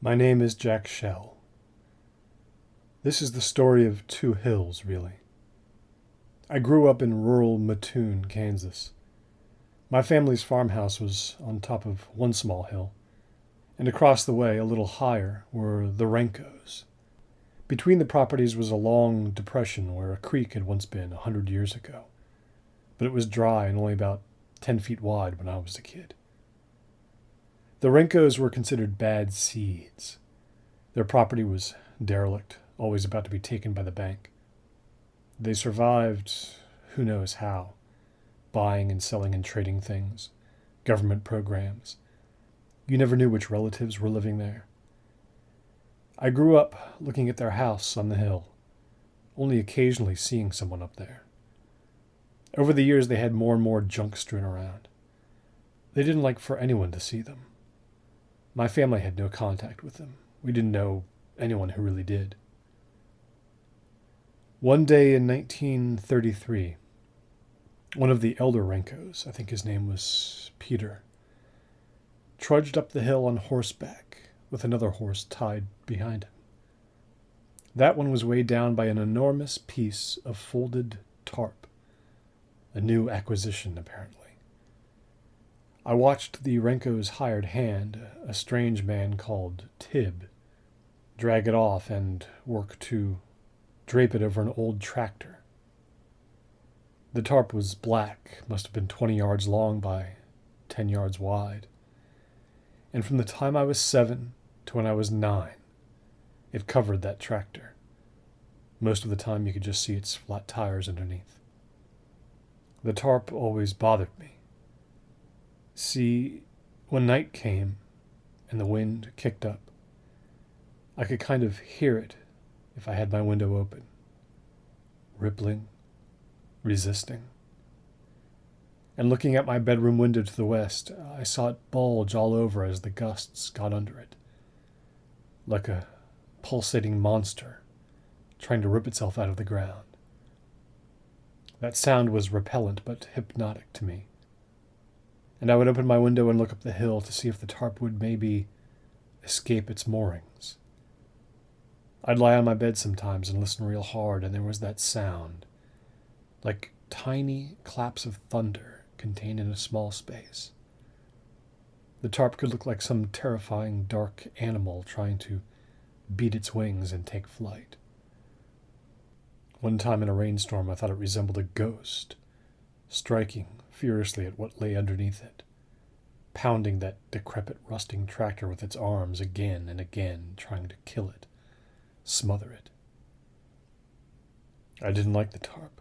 My name is Jack Shell. This is the story of two hills, really. I grew up in rural Mattoon, Kansas. My family's farmhouse was on top of one small hill, and across the way, a little higher, were the Renkos. Between the properties was a long depression where a creek had once been 100 years ago, but it was dry and only about 10 feet wide when I was a kid. The Renkos were considered bad seeds. Their property was derelict, always about to be taken by the bank. They survived, who knows how, buying and selling and trading things, government programs. You never knew which relatives were living there. I grew up looking at their house on the hill, only occasionally seeing someone up there. Over the years, they had more and more junk strewn around. They didn't like for anyone to see them. My family had no contact with them. We didn't know anyone who really did. One day in 1933, one of the elder Renkos, I think his name was Peter, trudged up the hill on horseback with another horse tied behind him. That one was weighed down by an enormous piece of folded tarp, a new acquisition apparently. I watched the Renko's hired hand, a strange man called Tib, drag it off and work to drape it over an old tractor. The tarp was black, must have been 20 yards long by 10 yards wide. And from the time I was 7 to when I was 9, it covered that tractor. Most of the time you could just see its flat tires underneath. The tarp always bothered me. See, when night came and the wind kicked up, I could kind of hear it if I had my window open, rippling, resisting. And looking at my bedroom window to the west, I saw it bulge all over as the gusts got under it, like a pulsating monster trying to rip itself out of the ground. That sound was repellent but hypnotic to me. And I would open my window and look up the hill to see if the tarp would maybe escape its moorings. I'd lie on my bed sometimes and listen real hard, and there was that sound, like tiny claps of thunder contained in a small space. The tarp could look like some terrifying dark animal trying to beat its wings and take flight. One time in a rainstorm, I thought it resembled a ghost, striking furiously at what lay underneath it, pounding that decrepit, rusting tractor with its arms again and again, trying to kill it, smother it. I didn't like the tarp.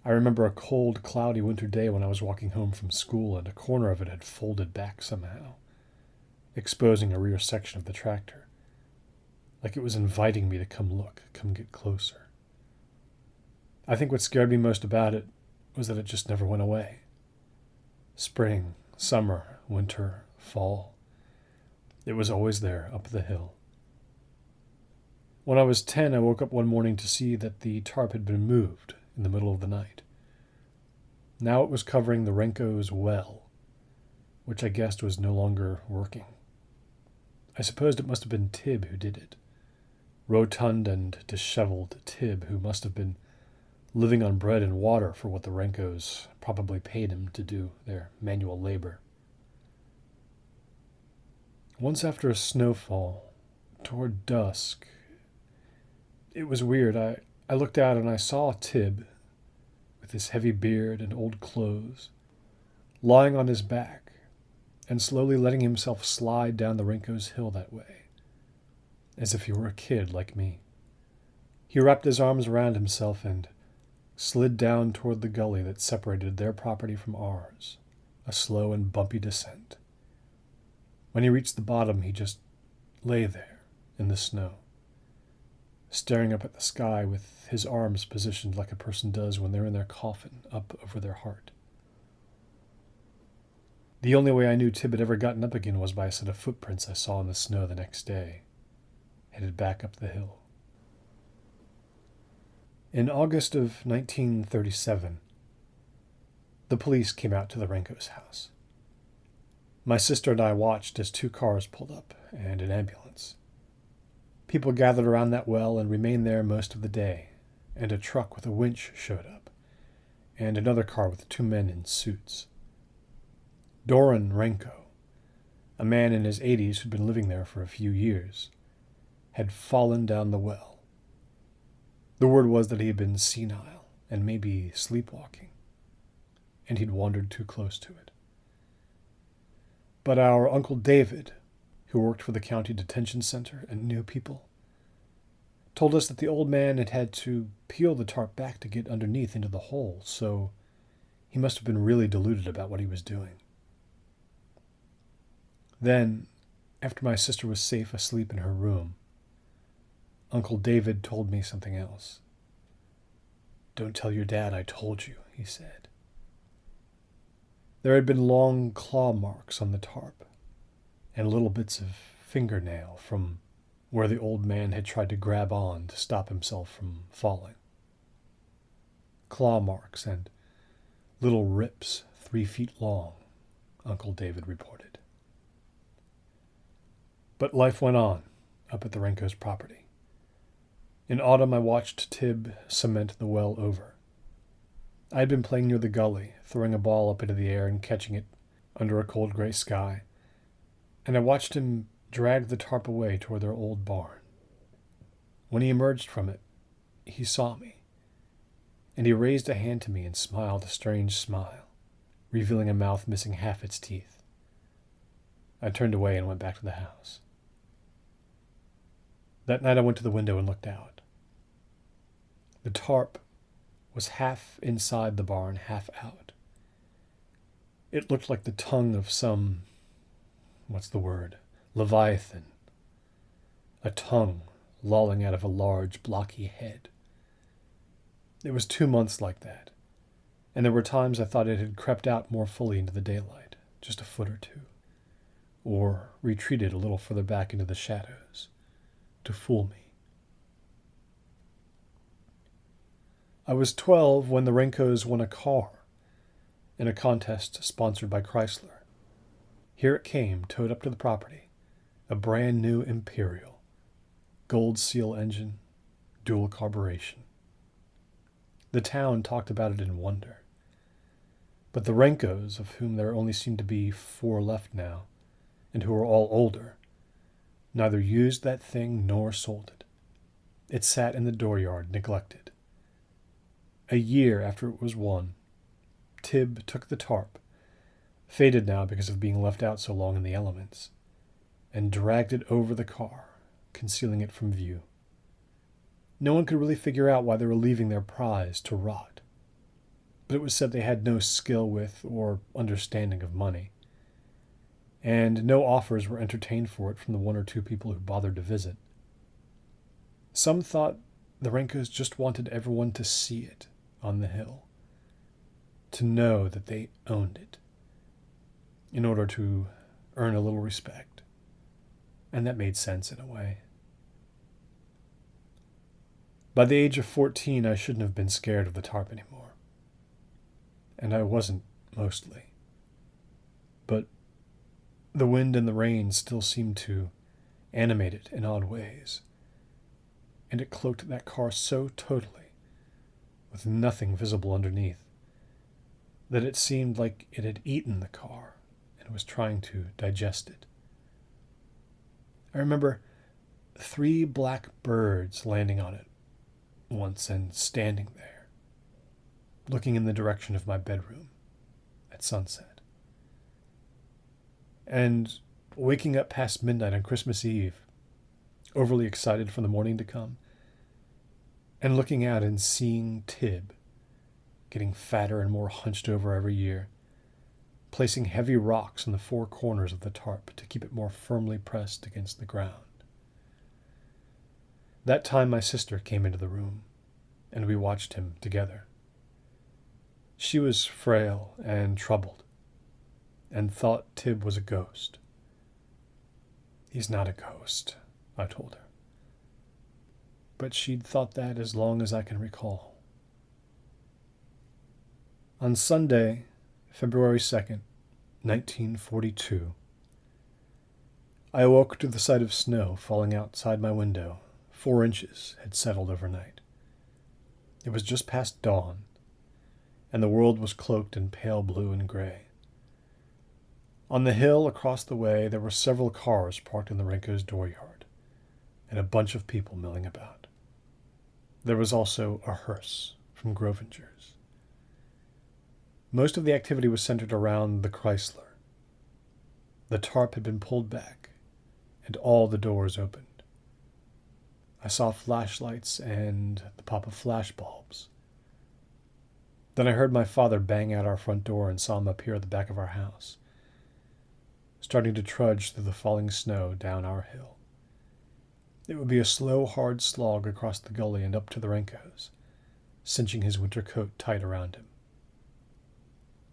I remember a cold, cloudy winter day when I was walking home from school and a corner of it had folded back somehow, exposing a rear section of the tractor, like it was inviting me to come look, come get closer. I think what scared me most about it was that it just never went away. Spring, summer, winter, fall. It was always there, up the hill. When I was 10, I woke up one morning to see that the tarp had been moved in the middle of the night. Now it was covering the Renko's well, which I guessed was no longer working. I supposed it must have been Tib who did it. Rotund and disheveled Tib, who must have been living on bread and water for what the Renkos probably paid him to do their manual labor. Once after a snowfall, toward dusk, it was weird. I looked out and I saw Tib, with his heavy beard and old clothes, lying on his back and slowly letting himself slide down the Renko's hill that way, as if he were a kid like me. He wrapped his arms around himself and slid down toward the gully that separated their property from ours, a slow and bumpy descent. When he reached the bottom, he just lay there in the snow, staring up at the sky with his arms positioned like a person does when they're in their coffin, up over their heart. The only way I knew Tib had ever gotten up again was by a set of footprints I saw in the snow the next day, headed back up the hill. In August of 1937, the police came out to the Renko's house. My sister and I watched as 2 cars pulled up and an ambulance. People gathered around that well and remained there most of the day, and a truck with a winch showed up, and another car with 2 men in suits. Soren Narnia, a man in his 80s who'd been living there for a few years, had fallen down the well. The word was that he had been senile and maybe sleepwalking, and he'd wandered too close to it. But our Uncle David, who worked for the county detention center and knew people, told us that the old man had had to peel the tarp back to get underneath into the hole, so he must have been really deluded about what he was doing. Then, after my sister was safe asleep in her room, Uncle David told me something else. "Don't tell your dad I told you," he said. There had been long claw marks on the tarp, and little bits of fingernail from where the old man had tried to grab on to stop himself from falling. Claw marks and little rips 3 feet long, Uncle David reported. But life went on up at the Narnia's property. In autumn, I watched Tib cement the well over. I had been playing near the gully, throwing a ball up into the air and catching it under a cold gray sky, and I watched him drag the tarp away toward their old barn. When he emerged from it, he saw me, and he raised a hand to me and smiled a strange smile, revealing a mouth missing half its teeth. I turned away and went back to the house. That night I went to the window and looked out. The tarp was half inside the barn, half out. It looked like the tongue of some, Leviathan. A tongue lolling out of a large, blocky head. It was 2 months like that, and there were times I thought it had crept out more fully into the daylight, just a foot or 2, or retreated a little further back into the shadows, to fool me. I was 12 when the Narnias won a car in a contest sponsored by Chrysler. Here it came, towed up to the property, a brand new Imperial, gold seal engine, dual carburation. The town talked about it in wonder. But the Narnias, of whom there only seemed to be 4 left now, and who were all older, neither used that thing nor sold it. It sat in the dooryard, neglected. A year after it was won, Tib took the tarp, faded now because of being left out so long in the elements, and dragged it over the car, concealing it from view. No one could really figure out why they were leaving their prize to rot, but it was said they had no skill with or understanding of money, and no offers were entertained for it from the 1 or 2 people who bothered to visit. Some thought the Narnias just wanted everyone to see it on the hill, to know that they owned it, in order to earn a little respect, and that made sense in a way. By the age of 14, I shouldn't have been scared of the tarp anymore, and I wasn't, mostly. But the wind and the rain still seemed to animate it in odd ways, and it cloaked that car so totally, with nothing visible underneath, that it seemed like it had eaten the car and was trying to digest it. I remember 3 black birds landing on it once and standing there, looking in the direction of my bedroom at sunset. And waking up past midnight on Christmas Eve, overly excited for the morning to come, and looking out and seeing Tib, getting fatter and more hunched over every year, placing heavy rocks in the 4 corners of the tarp to keep it more firmly pressed against the ground. That time my sister came into the room, and we watched him together. She was frail and troubled, and thought Tib was a ghost. "He's not a ghost," I told her. But she'd thought that as long as I can recall. On Sunday, February 2nd, 1942. I awoke to the sight of snow falling outside my window. 4 inches had settled overnight. It was just past dawn, and the world was cloaked in pale blue and gray. On the hill across the way, there were several cars parked in the Renko's dooryard, and a bunch of people milling about. There was also a hearse from Grovinger's. Most of the activity was centered around the Chrysler. The tarp had been pulled back, and all the doors opened. I saw flashlights and the pop of flashbulbs. Then I heard my father bang out our front door and saw him appear at the back of our house, starting to trudge through the falling snow down our hill. It would be a slow, hard slog across the gully and up to the Renko's, cinching his winter coat tight around him.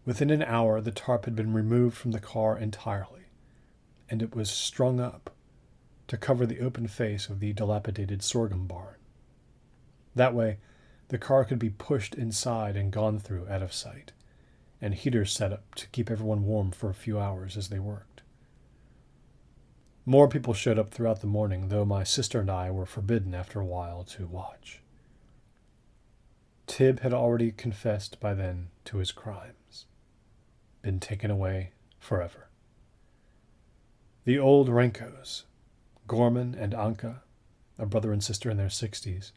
Within an hour, the tarp had been removed from the car entirely, and it was strung up to cover the open face of the dilapidated sorghum barn. That way, the car could be pushed inside and gone through out of sight, and heaters set up to keep everyone warm for a few hours as they worked. More people showed up throughout the morning, though my sister and I were forbidden after a while to watch. Tib had already confessed by then to his crimes, been taken away forever. The old Renkos, Gorman and Anka, a brother and sister in their 60s,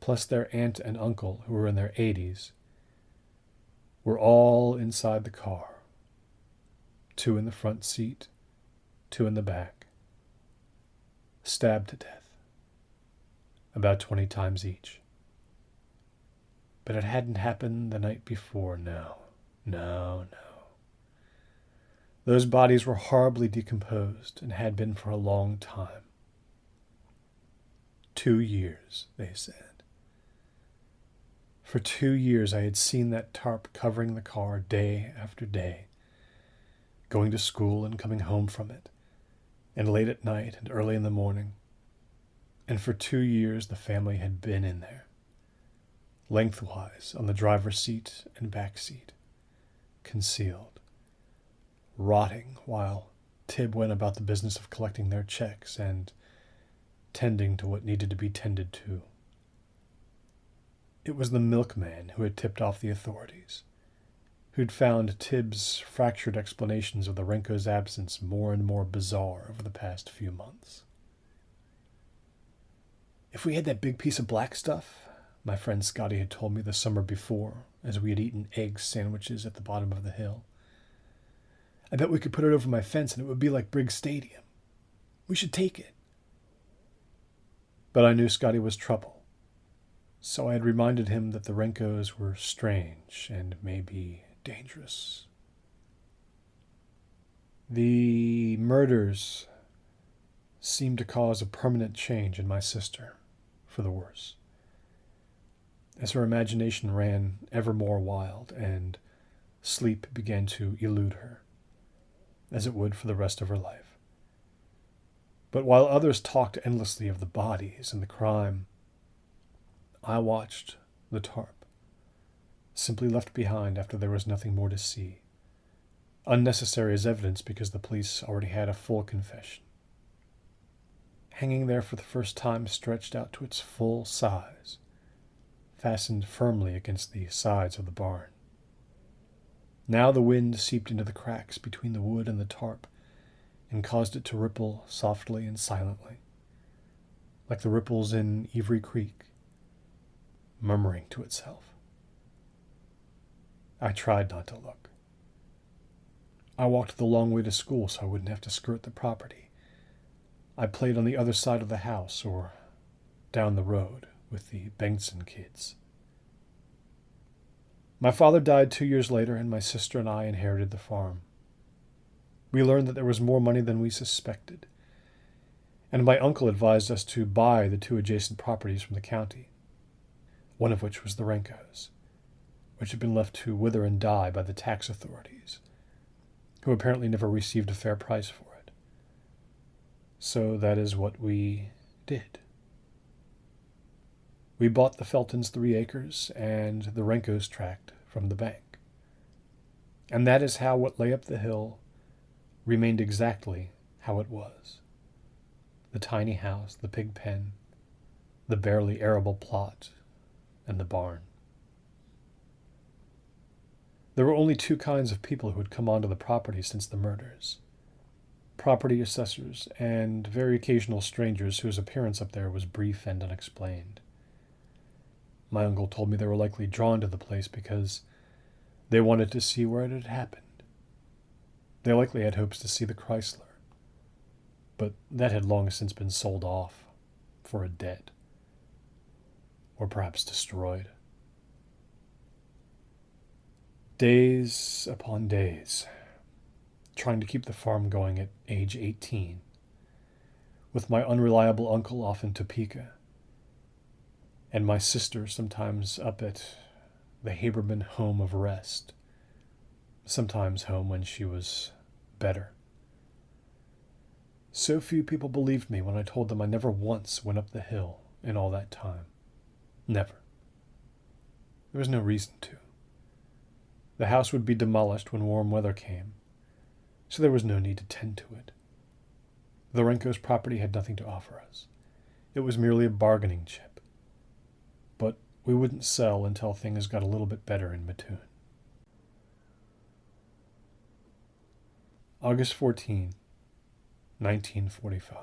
plus their aunt and uncle who were in their 80s, were all inside the car. 2 in the front seat, 2 in the back, stabbed to death, about 20 times each. But it hadn't happened the night before, no. Those bodies were horribly decomposed and had been for a long time. 2 years, they said. For 2 years I had seen that tarp covering the car day after day, going to school and coming home from it, and late at night and early in the morning. And for 2 years the family had been in there, lengthwise on the driver's seat and back seat, concealed, rotting while Tib went about the business of collecting their checks and tending to what needed to be tended to. It was the milkman who had tipped off the authorities, who'd found Tib's fractured explanations of the Renko's absence more and more bizarre over the past few months. If we had that big piece of black stuff, my friend Scotty had told me the summer before, as we had eaten egg sandwiches at the bottom of the hill, I bet we could put it over my fence and it would be like Briggs Stadium. We should take it. But I knew Scotty was trouble, so I had reminded him that the Renkos were strange and maybe dangerous. The murders seemed to cause a permanent change in my sister, for the worse, as her imagination ran ever more wild and sleep began to elude her, as it would for the rest of her life. But while others talked endlessly of the bodies and the crime, I watched the tarp, simply left behind after there was nothing more to see, unnecessary as evidence because the police already had a full confession, hanging there for the first time stretched out to its full size, fastened firmly against the sides of the barn. Now the wind seeped into the cracks between the wood and the tarp and caused it to ripple softly and silently, like the ripples in Every Creek, murmuring to itself. I tried not to look. I walked the long way to school so I wouldn't have to skirt the property. I played on the other side of the house or down the road with the Bengtson kids. My father died 2 years later, and my sister and I inherited the farm. We learned that there was more money than we suspected, and my uncle advised us to buy the 2 adjacent properties from the county, one of which was the Renko's, which had been left to wither and die by the tax authorities, who apparently never received a fair price for it. So that is what we did. We bought the Feltons 3 acres and the Renko's tract from the bank. And that is how what lay up the hill remained exactly how it was. The tiny house, the pig pen, the barely arable plot, and the barn. There were only two kinds of people who had come onto the property since the murders: property assessors and very occasional strangers whose appearance up there was brief and unexplained. My uncle told me they were likely drawn to the place because they wanted to see where it had happened. They likely had hopes to see the Chrysler, but that had long since been sold off for a debt, or perhaps destroyed. Days upon days, trying to keep the farm going at age 18, with my unreliable uncle off in Topeka, and my sister sometimes up at the Haberman Home of Rest, sometimes home when she was better. So few people believed me when I told them I never once went up the hill in all that time. Never. There was no reason to. The house would be demolished when warm weather came, so there was no need to tend to it. The Renko's property had nothing to offer us. It was merely a bargaining chip. But we wouldn't sell until things got a little bit better in Mattoon. August 14, 1945.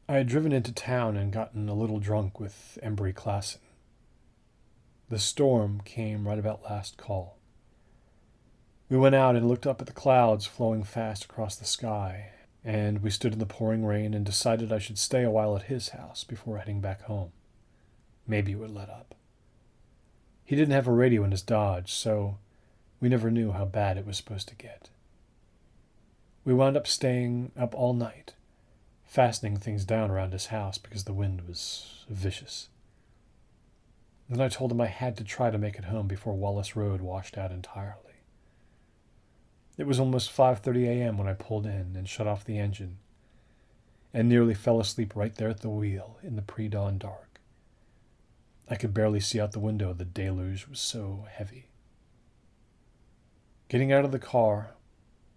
I had driven into town and gotten a little drunk with Embry Klassen. The storm came right about last call. We went out and looked up at the clouds flowing fast across the sky, and we stood in the pouring rain and decided I should stay a while at his house before heading back home. Maybe it would let up. He didn't have a radio in his Dodge, so we never knew how bad it was supposed to get. We wound up staying up all night, fastening things down around his house because the wind was vicious. Then I told him I had to try to make it home before Wallace Road washed out entirely. It was almost 5:30 a.m. when I pulled in and shut off the engine, and nearly fell asleep right there at the wheel in the pre-dawn dark. I could barely see out the window, the deluge was so heavy. Getting out of the car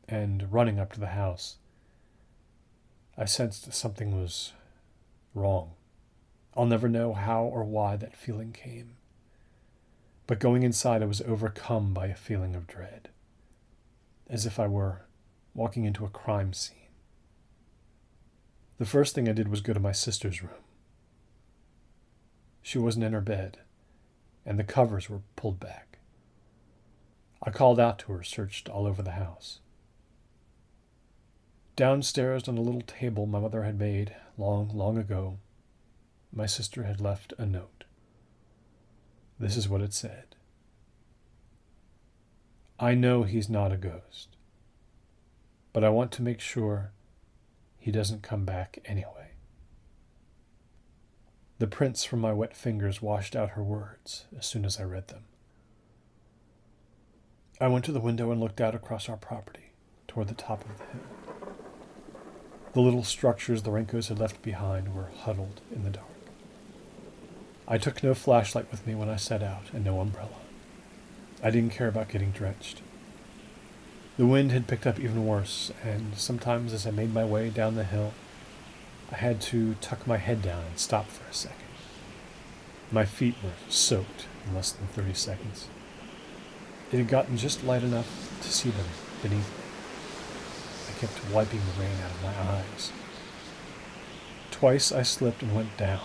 and running up to the house, I sensed something was wrong. I'll never know how or why that feeling came. But going inside, I was overcome by a feeling of dread, as if I were walking into a crime scene. The first thing I did was go to my sister's room. She wasn't in her bed, and the covers were pulled back. I called out to her, searched all over the house. Downstairs on a little table my mother had made long, long ago, my sister had left a note. This is what it said. I know he's not a ghost, but I want to make sure he doesn't come back anyway. The prints from my wet fingers washed out her words as soon as I read them. I went to the window and looked out across our property toward the top of the hill. The little structures the Renkos had left behind were huddled in the dark. I took no flashlight with me when I set out, and no umbrella. I didn't care about getting drenched. The wind had picked up even worse, and sometimes as I made my way down the hill, I had to tuck my head down and stop for a second. My feet were soaked in less than 30 seconds. It had gotten just light enough to see them beneath me. I kept wiping the rain out of my eyes. Twice I slipped and went down,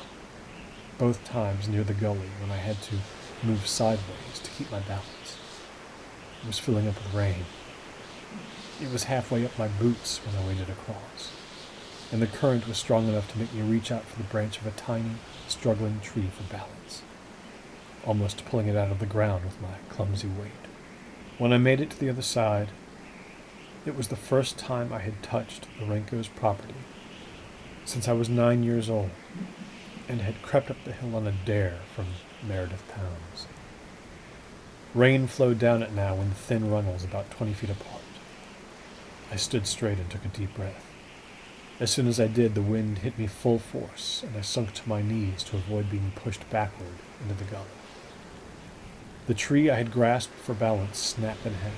both times near the gully when I had to move sideways to keep my balance. It was filling up with rain. It was halfway up my boots when I waded across, and the current was strong enough to make me reach out for the branch of a tiny, struggling tree for balance, almost pulling it out of the ground with my clumsy weight. When I made it to the other side, it was the first time I had touched the Renko's property since I was 9 years old, and had crept up the hill on a dare from Meredith Pounds. Rain flowed down it now in thin runnels about 20 feet apart. I stood straight and took a deep breath. As soon as I did, the wind hit me full force, and I sunk to my knees to avoid being pushed backward into the gully. The tree I had grasped for balance snapped in half,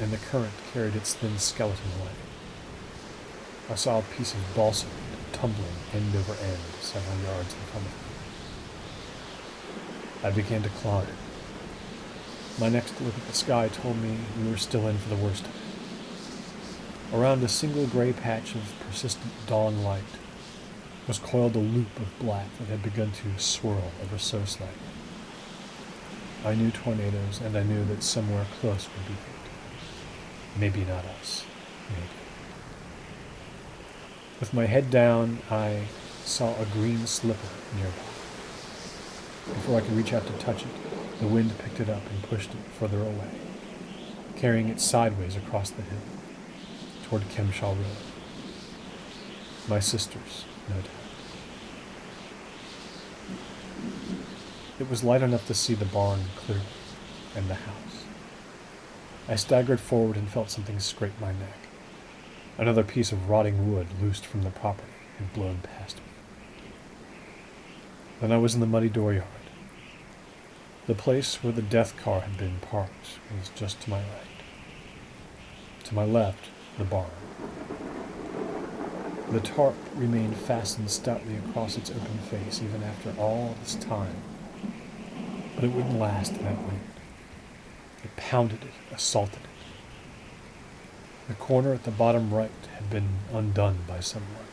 and the current carried its thin skeleton away. I saw a piece of balsa tumbling end over end several yards in front of me. I began to climb. My next look at the sky told me we were still in for the worst of it. Around a single gray patch of persistent dawn light was coiled a loop of black that had begun to swirl ever so slightly. I knew tornadoes, and I knew that somewhere close would be hit. Maybe not us. Maybe. With my head down, I saw a green slipper nearby. Before I could reach out to touch it, the wind picked it up and pushed it further away, carrying it sideways across the hill, toward Kemshaw Road. My sister's, no doubt. It was light enough to see the barn clearly, and the house. I staggered forward and felt something scrape my neck. Another piece of rotting wood loosed from the property had blown past me. Then I was in the muddy dooryard. The place where the death car had been parked was just to my right. To my left, the barn. The tarp remained fastened stoutly across its open face even after all this time. But it wouldn't last in that wind. It pounded it, assaulted it. The corner at the bottom right had been undone by someone,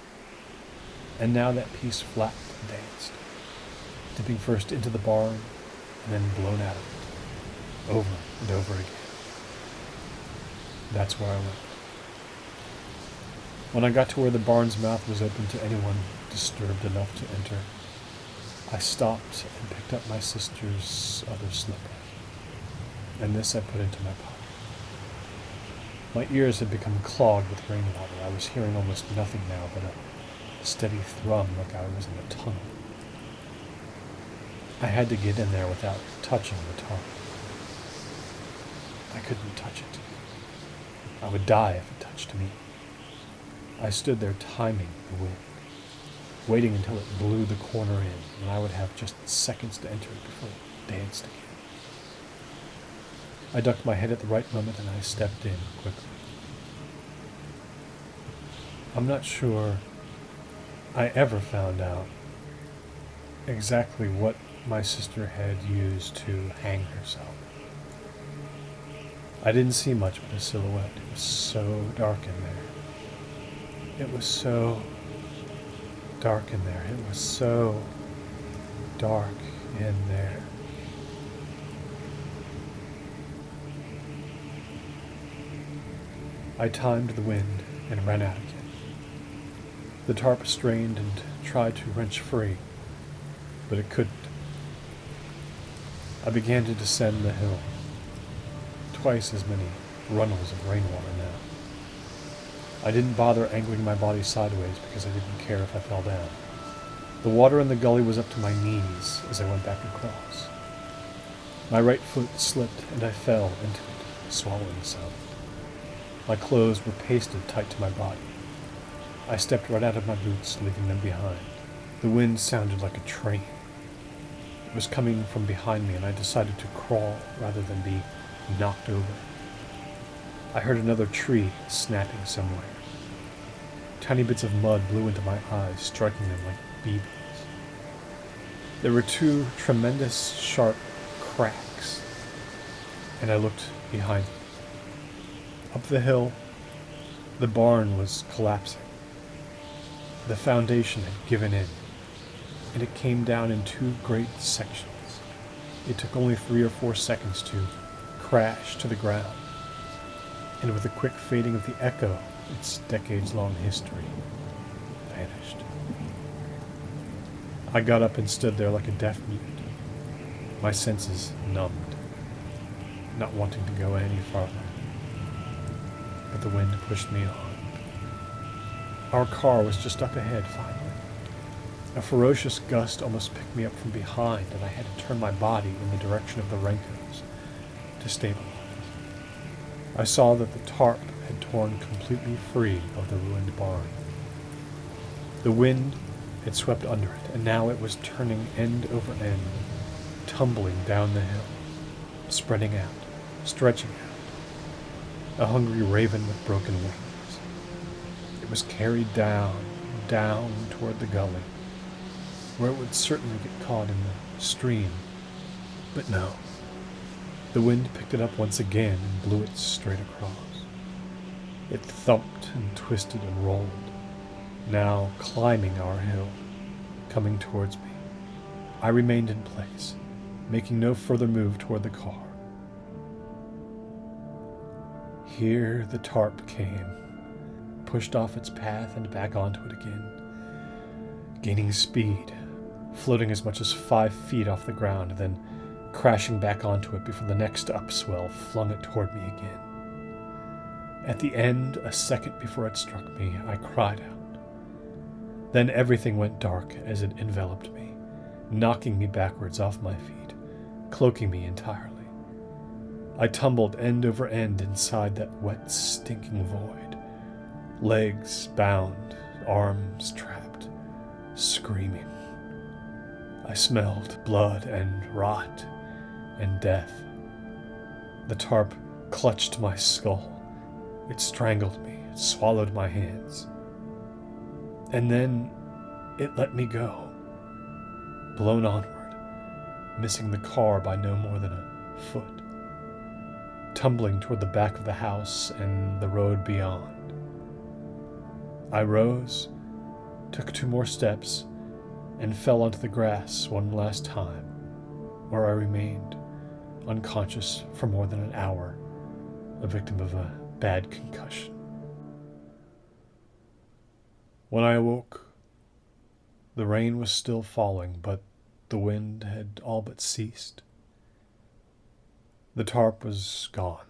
and now that piece flapped and danced, dipping first into the barn and then blown out of it, over and over again. That's where I went. When I got to where the barn's mouth was open to anyone disturbed enough to enter, I stopped and picked up my sister's other slipper, and this I put into my pocket. My ears had become clogged with rainwater. I was hearing almost nothing now but a steady thrum like I was in a tunnel. I had to get in there without touching the tarp. I couldn't touch it. I would die if it touched me. I stood there timing the wind, waiting until it blew the corner in, and I would have just seconds to enter it before it danced again. I ducked my head at the right moment and I stepped in quickly. I'm not sure I ever found out exactly what my sister had used to hang herself. I didn't see much but a silhouette. It was so dark in there. It was so dark in there. It was so dark in there. I timed the wind and ran out again. The tarp strained and tried to wrench free, but it couldn't. I began to descend the hill. Twice as many runnels of rainwater now. I didn't bother angling my body sideways because I didn't care if I fell down. The water in the gully was up to my knees as I went back across. My right foot slipped and I fell into it, swallowing some. My clothes were pasted tight to my body. I stepped right out of my boots, leaving them behind. The wind sounded like a train. It was coming from behind me, and I decided to crawl rather than be knocked over. I heard another tree snapping somewhere. Tiny bits of mud blew into my eyes, striking them like BBs. There were two tremendous, sharp cracks, and I looked behind me. Up the hill, the barn was collapsing. The foundation had given in, and it came down in two great sections. It took only 3 or 4 seconds to crash to the ground, and with a quick fading of the echo, its decades-long history vanished. I got up and stood there like a deaf mute, my senses numbed, not wanting to go any farther. But the wind pushed me on. Our car was just up ahead, finally. A ferocious gust almost picked me up from behind, and I had to turn my body in the direction of the Rankos to stabilize. I saw that the tarp had torn completely free of the ruined barn. The wind had swept under it, and now it was turning end over end, tumbling down the hill. spreading out, stretching out, a hungry raven with broken wings. It was carried down toward the gully, where it would certainly get caught in the stream. But no. The wind picked it up once again and blew it straight across. It thumped and twisted and rolled, now climbing our hill, coming towards me. I remained in place, making no further move toward the car. Here the TARP came, pushed off its path and back onto it again, gaining speed, floating as much as 5 feet off the ground, then crashing back onto it before the next upswell flung it toward me again. At the end, a second before it struck me, I cried out. Then everything went dark as it enveloped me, knocking me backwards off my feet, cloaking me entirely. I tumbled end over end inside that wet, stinking void, legs bound, arms trapped, screaming. I smelled blood and rot and death. The TARP clutched my skull. It strangled me. It swallowed my hands. And then it let me go, blown onward, missing the car by no more than a foot, tumbling toward the back of the house and the road beyond. I rose, took 2 more steps, and fell onto the grass one last time, where I remained unconscious for more than an hour, a victim of a bad concussion. When I awoke, the rain was still falling, but the wind had all but ceased. The TARP was gone,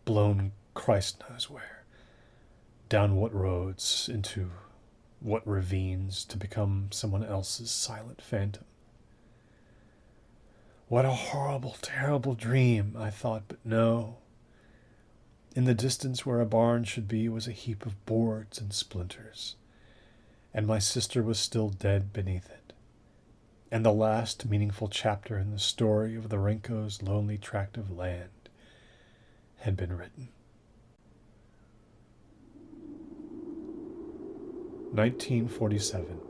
blown Christ knows where, down what roads, into what ravines, to become someone else's silent phantom. What a horrible, terrible dream, I thought, but no. In the distance where a barn should be was a heap of boards and splinters, and my sister was still dead beneath it, and the last meaningful chapter in the story of the Renko's lonely tract of land had been written. 1947.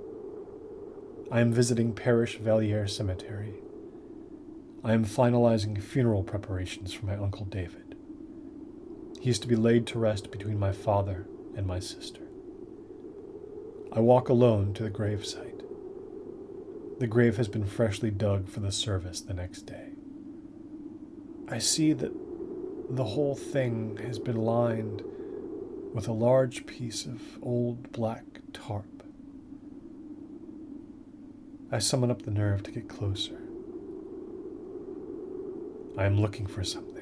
I am visiting Parish Valliere Cemetery. I am finalizing funeral preparations for my Uncle David. He is to be laid to rest between my father and my sister. I walk alone to the gravesite. The grave has been freshly dug for the service the next day. I see that the whole thing has been lined with a large piece of old black tarp. I summon up the nerve to get closer. I am looking for something.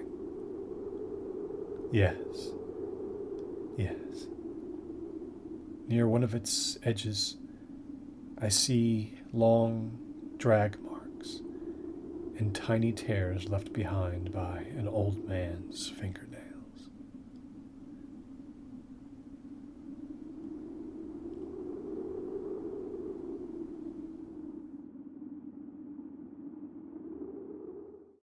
Yes. Near one of its edges, I see long drag marks and tiny tears left behind by an old man's fingers.